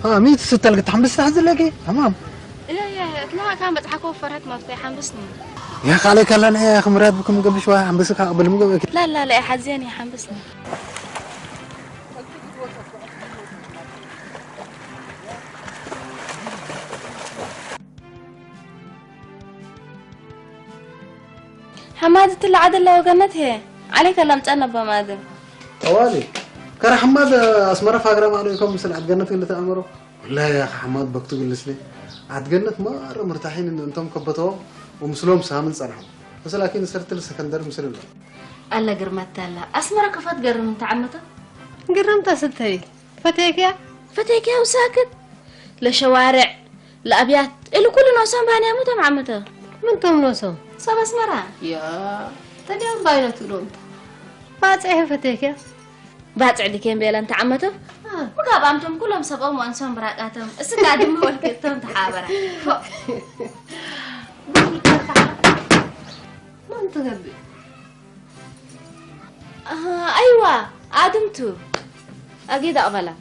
ميت ستة تحمس حزلك تمام. لا كان بتحكوا فرحت ما في حنبسني. يا أخي عليك الله يا أخي مراد بكم قبل شوية حنبسك قبل مو قبل. لا حزيني حنبسني. حمادة العدل لو قنتها عليك لم تنبه مادم. طوالي كره حماد أسمر فاقرة عليكم مثل عتجنت اللي تأمروا. لا يا أخي حماد بكتب لسلي عتجنت مرة مرتاحين إن أنتم كبتوه ومسلوم سامن صنعوا بس لكن صرت السكندر مسلم له. الله قرمت الله أسمر كفت قرم أنت عمته. قرمت ستي فتيك يا وساكت لشوارع لأبيات اللي كل نوسان باني أموت عمته. من توم نوسان صاب أسمرها يا تجاوب باينة تلوم ما تعرف فتيك يا باتع اللي كان بيلا أنت عمته وقاب أمتم كلهم سبقوا وأنسون براقاتهم السكادم هو الكتهم تحابرة ما أنت قبي أيوة آدمتو أكيد أقبله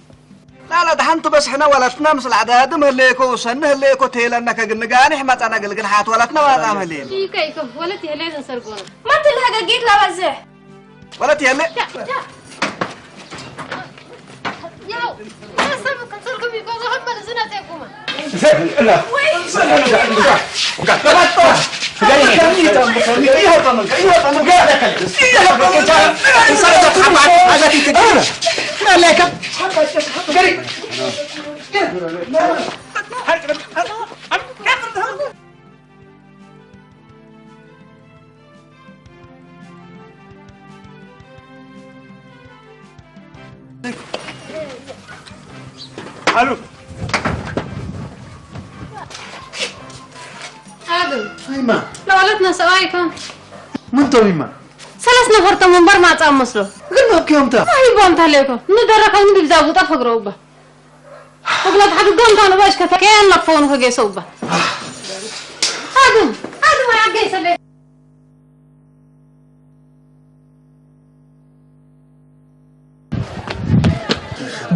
لا دحنتو بس حنا ولتنا مثل عدادم هليكو وسنه هليكو تيلنك قنقاني حمات أنا قلقل حات ولتنا ولا تعمل هلين كيكم ولتي هلين نسرقونه ما تلحق أكيد لا وزح ولتي هلي ياو يا سبب كسركم يكون هم من زناتكم لا الو آدم أيما لو ولتنا سوايكم من تويما 3 نفر تمنبر ما تأمسلو قلنا بكيوم تا بونت عليكم ندركم ندي بزاو طفق روبه وقلت حق قوم كانوا باش كان لفون فوق صوبه آدم يا عقيس اللي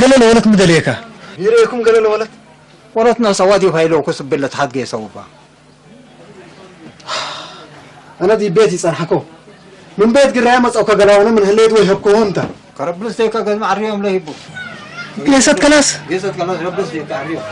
قال له ولد مدليكا يريكم قال له ولتنا سوادي وهايلو كسب بالله حد صوبه أنا دي بيتي صنحكو من بيت قراية مسأوكا قراونا من هليت ويهبكو انت كربلس ديكا قال مع الريوم لا يبو قيسات كلاس ربلس ديكا الريوم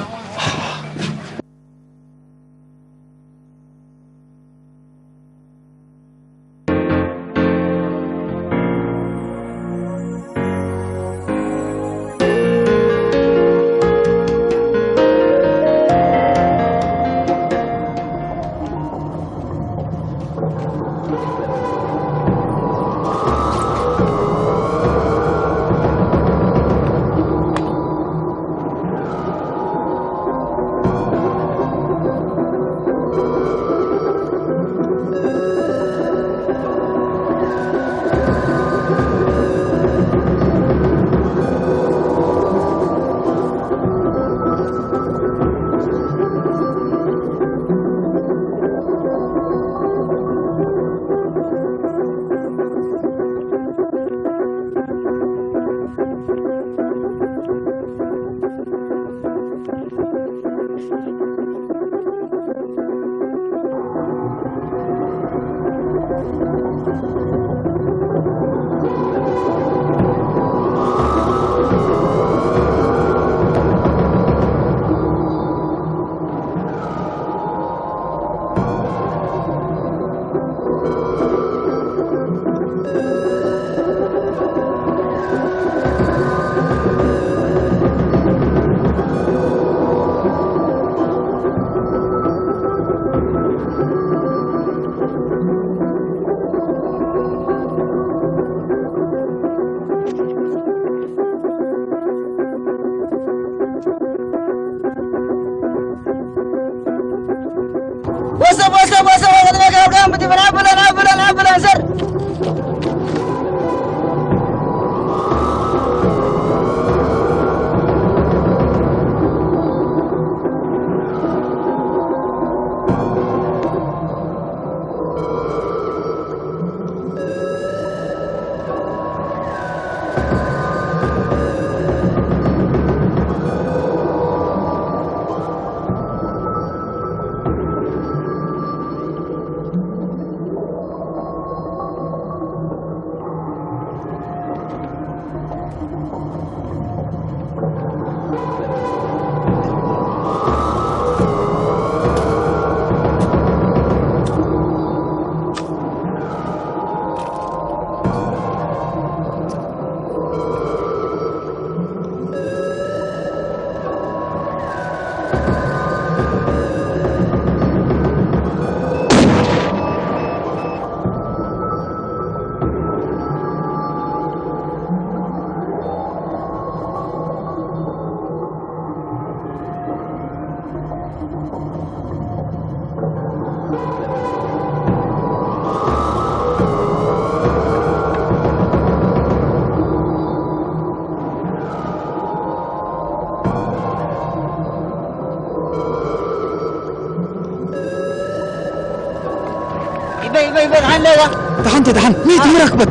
دحن ليه دحنت دحن مين ركبت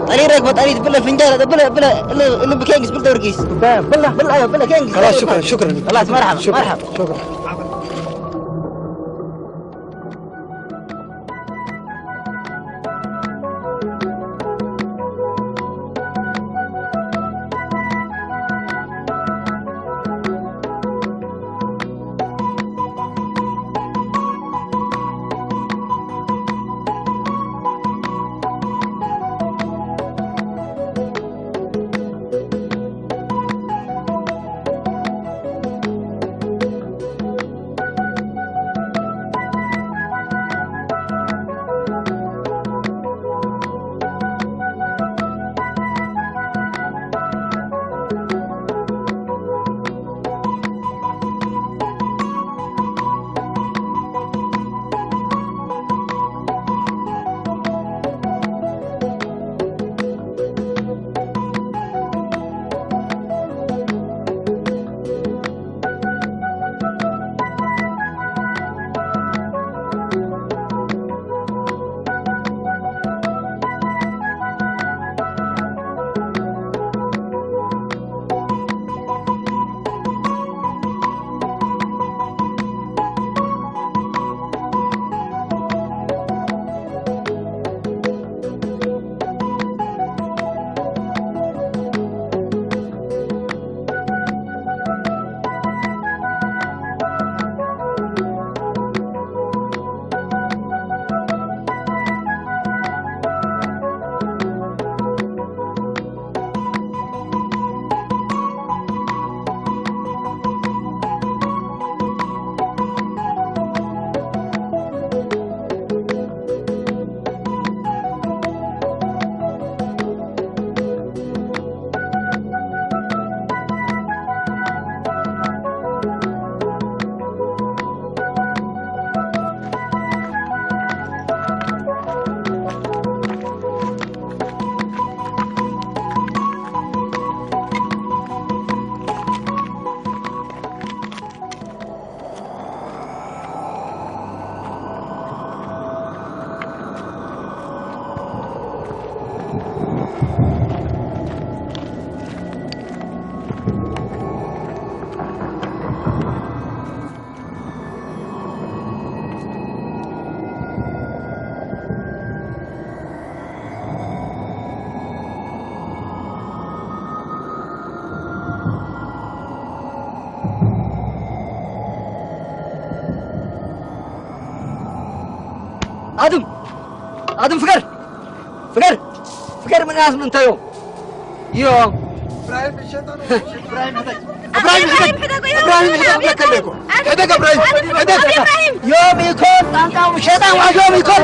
طريق ركبت طريق بلا فنجان بلا اللي بكينجز بلا ورقيس بلا كينجز خلاص شكرا خلاص مرحبا شكرا ادم فكر من ناس من تيوم يوم ابراهيم الشيطان ابراهيم لك لكم هدك ابراهيم يوم يكون انت الشيطان ويوم يكون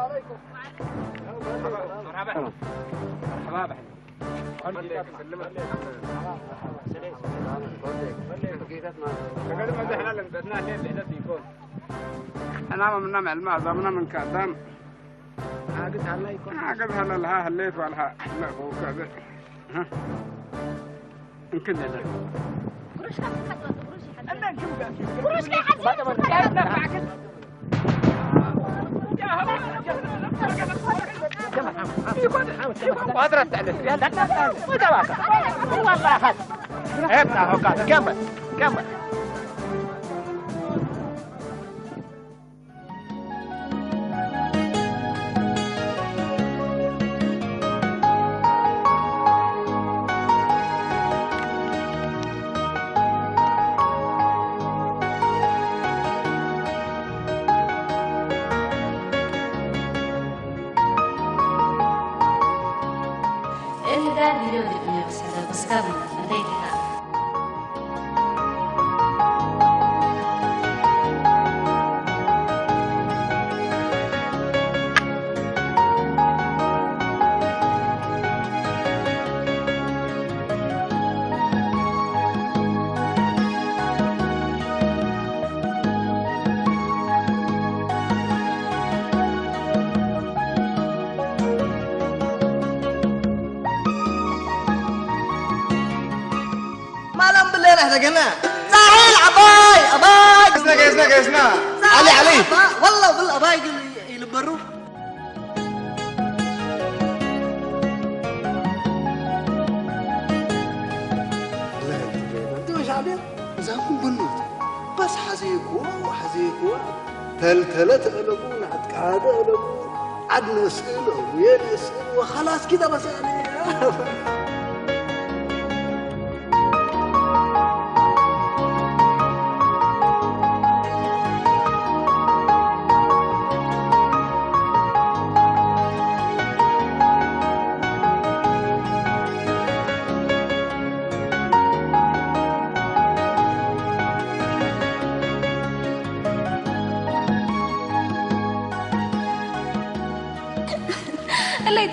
عليكم. مرحبا. مرحبا. أنا من نمع الماء ضمنا من كذا. عقد عليكم. عقد هلا لها هليت والها لا هو كذا. ها. يمكن لا. قروش كم حد قروش حد. وأدرت على السيال لا متواصل والله أخذ ابنه وقال كمل كمل ساحل عباي اسمع علي والله بالاباي يلبروا انت مش عبيط زاكم بنوت بس حزيكوا تلتلت قلبون عد قاعدة قلبون عد نسأل وين نسأل وخلاص كده بس يعني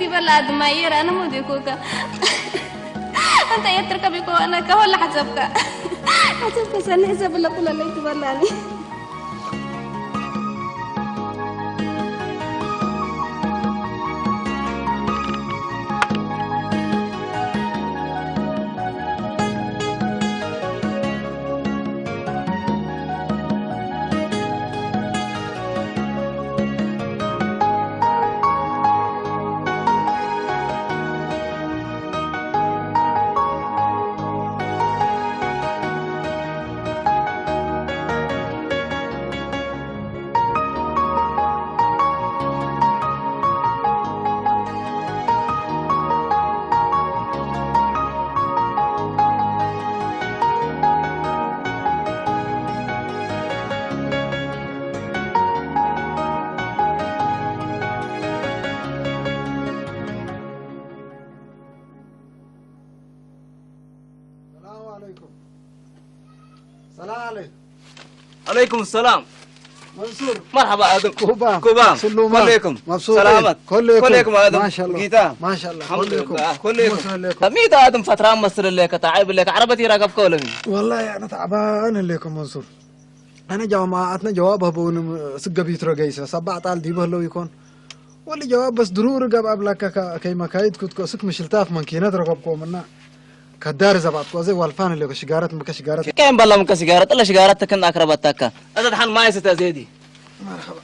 بلاد ماير أنا مودي كوكا أنت يتركبي كو أنا كهول حسبك سنة حسب الله كل اللي تبلاني عليكم السلام منصور مرحبا ادم كوبا سلوما عليكم مبسوط سلامات كلكم ادم ما شاء الله جيتا ما شاء الله كلكم ميت ادم فتره مصر لك تعب لك عربتي راقب كولم والله انا تعبان لكم منصور انا جماعتنا جوابها بون سقبيت رقيسه سبع طال دي بهلو يكون واللي جواب بس ضروري قبل لك كي مكايد كنت سك مشلتاف من كينات رقبكم منا كدار زبطكو زي والفان اللي شجارات مك شجارات كم بالله مك سيجارات الا شجارات كن اقربتك هذا دحين ما يستا زيدي مرحبا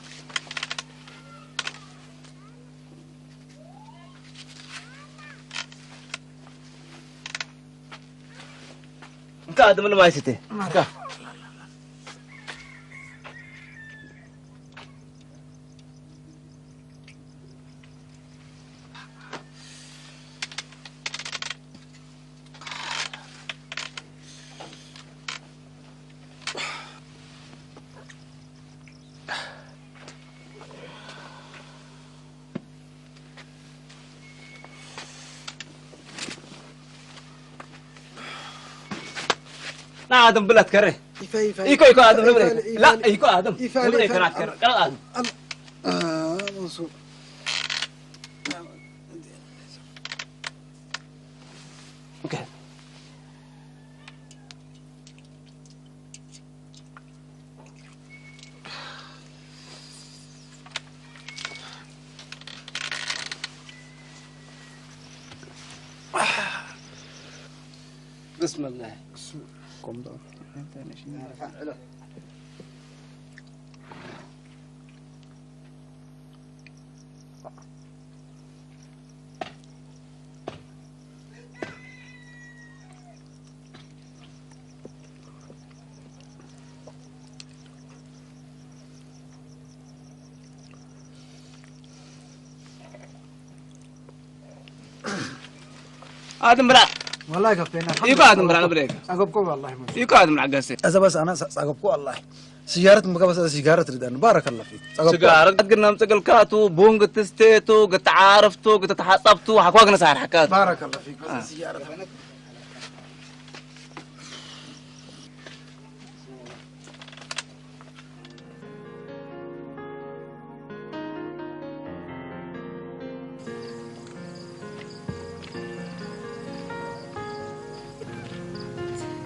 انت ادم اللي ما يستي آدم بلاد كره يكو آدم لا يكو آدم منصور بسم الله قم دور آدم برا والله كفينا يقو آدم برا نبريك أقبكم والله ما يقو آدم عقاسي إذا بس أنا أقبكم والله سيارة مكة بس سيجارة تريدان بارك الله فيك سيجارة قد نمسك الكاتو بونج تستيتو قد تعارفتو قد تحطبتو حكواقنا صار حكات بارك الله فيك بس سيارة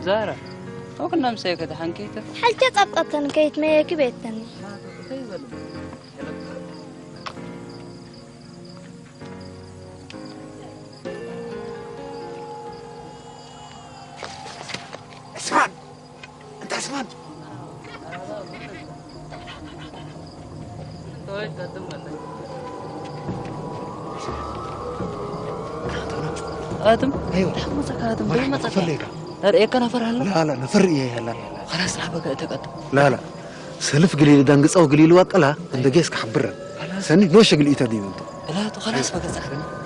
زهرة هو كنا مسيكة حنكيتك حاجة تقطن كيت ما يكبتني عثمان أنت عثمان آدم أيوة حمصك آدم مرحبا، بيمتك فريقة. لا رأيك أنا فرح له لا نفر إيه هلا خلاص لحبك أتقدم لا سلف قليل دانقص أو قليل وقلها عند جيسك حبرا سني نوش قليل تدي أنت لا تو خلاص بقى زهرة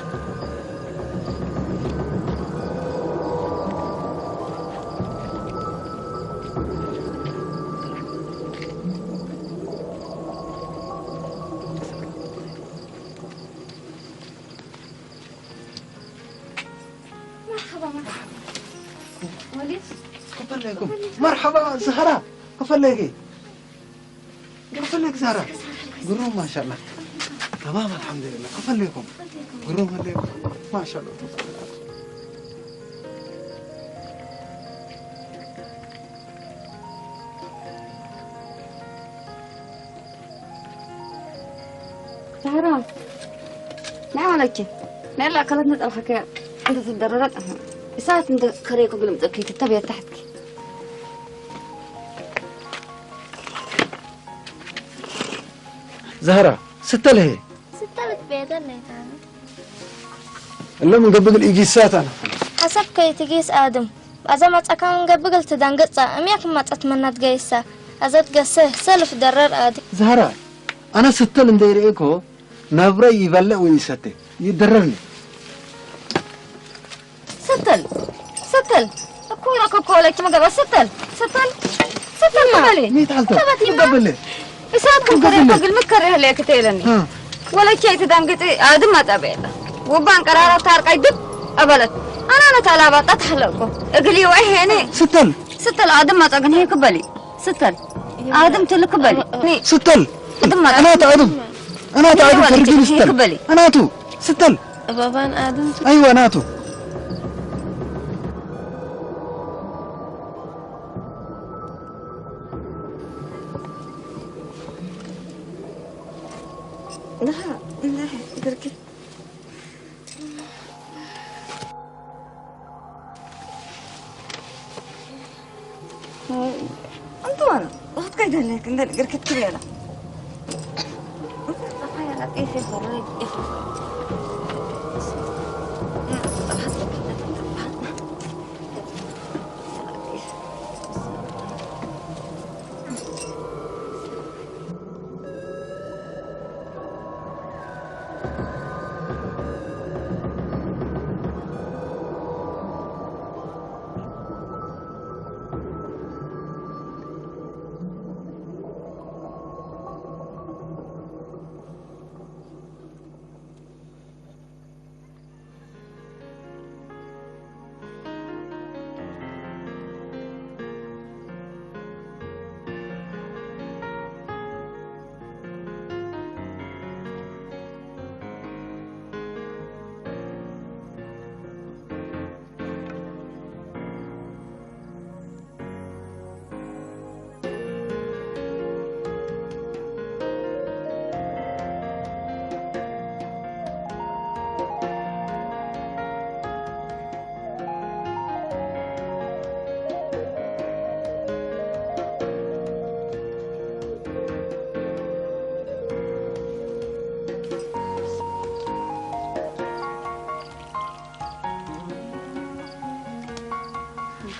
مرحبا زهرة كفليكي كفليك زهرة قروم ما شاء الله تمام الحمد لله كفليكم قروم عليكم ما شاء الله زهرة نعم لك لا كلت نت الحكاية أنت تدررت أها ساعة أنت كريكو قلم تأكيد تتبع تحتك زهرة ستة ليه ستة بيت اللي تاني اللي من قبل الإيجيسات أنا حسب كي تجيس آدم إذا ما تكون قبل تدنقصة أميك ما تتمنى تجيسة إذا تجسه سلف درر آدم زهرة أنا ستة لندير إيكو نبرة يبلع ويستة يدررني ستل أكوي كوكولك ما قبل ستل قبلي ميت حالته تبتي قبل ليه إساتكم كريكو قل مكره ليك تيلني ها ولا شيء تدنقتي آدم ما تبعته وبان قرارة تارك يدب أبلت أنا تلابات أتحلقكم اقلي وعيني ستل آدم ما تقن هيك بالي ستل آدم تلك بالي ستل آدم ما أنا آدم فرقيني ستل بالي أنا تو ستل بابان آدم أيوة أنا تو لا دركي أنتوانا وقت كيدا لك إن دركت كريلا صحيح إيه في خرج إيه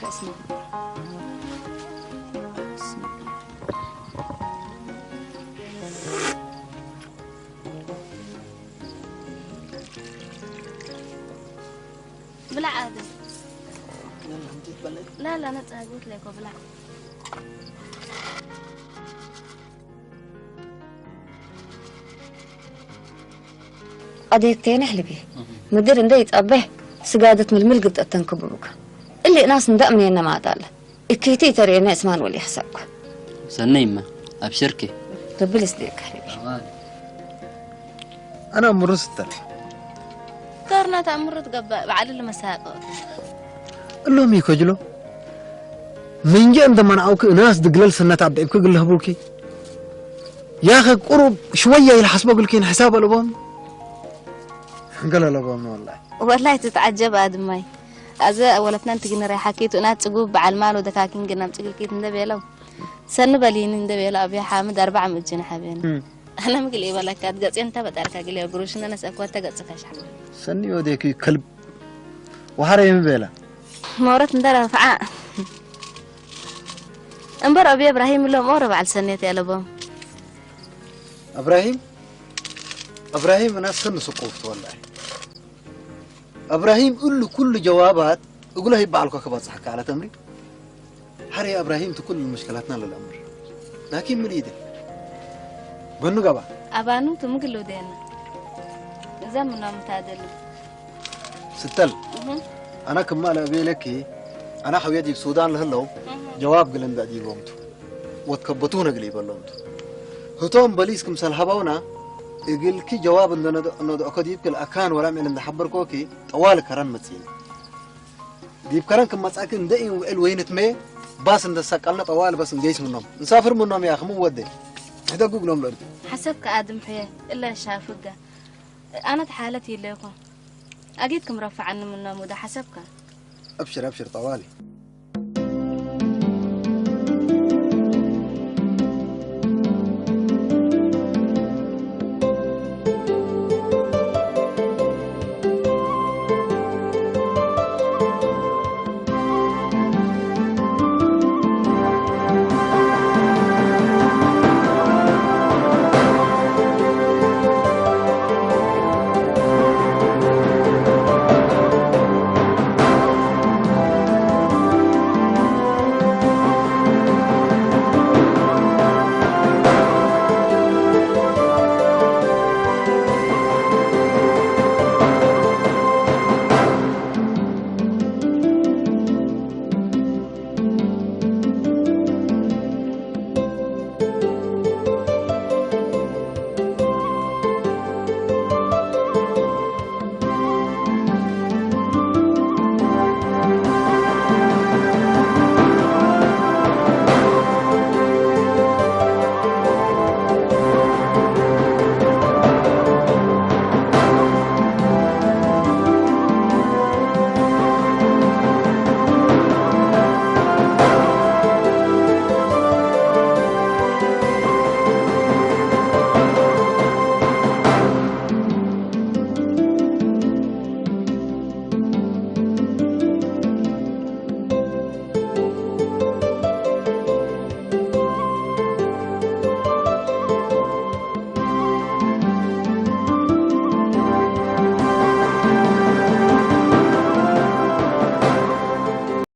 اسمه بلع آدم. لا لا أنا قلت لك وبلع. قضيتين حلبي مدير نديت أبه سجادة من الملقط التنكبروك اللي ناس ندأ من ما طال الكيتي ترى الناس ما نولي حسابك سنيمة أبشركي ربي يسليك حلبي أنا مرست ترى كارنا تأمرت قبل بعد المساق اللهم يكجلو من جاء عندما نعوك ناس دقلل سنة عبد قل له بوكي يا أخي قرب شوية يلحسبوا قل كين حساب الأبوام قال الأبوام والله تتعجب آدم ماي أزا ولتنا تجينا رايحة كيت ونات تجوب على المال ودكاكين جنا تجيل كيت ندبي له سن بالين ندبي له أبي حامد 4 متجنا حبينا أنا مقول إيه ولا كات قص أنت بتعرف أقول إيه قروش إن أنا سأكون تقص كاش حبيبي سني وديك كلب وحري مبيلا مورت ندرا فعاء انبر أبي إبراهيم اللي مورب على سنتي على بوم إبراهيم أنا سن سقوفت والله إبراهيم قل له كل جوابات يقول له يبقى لك كبات صحك على تمري حري إبراهيم تكل مشكلاتنا للأمر لكن مريدة بنو قبا أبانو تمقلو دينا زمنا متعدل ستل أنا كمال أبي لك أنا حويدي السودان لهلو جواب قلن بعدي قومتو وتكبتونا قليبا لومتو هتوم بليسكم سالهبونا يقول كي جواب إنه أكيد يبكي الأكان ولا من حبر كوكي طوال كران متسين ديب كران كم مساكن دقين وين تمي باس إن ساقلنا طوال بس نجيس منهم نسافر منهم يا أخي مو ودي هذا جوجل نمبر حسبك آدم حياة إلا شافك أنا حالتي لكم أجيتكم رفع عني منهم وده حسبك أبشر طوالي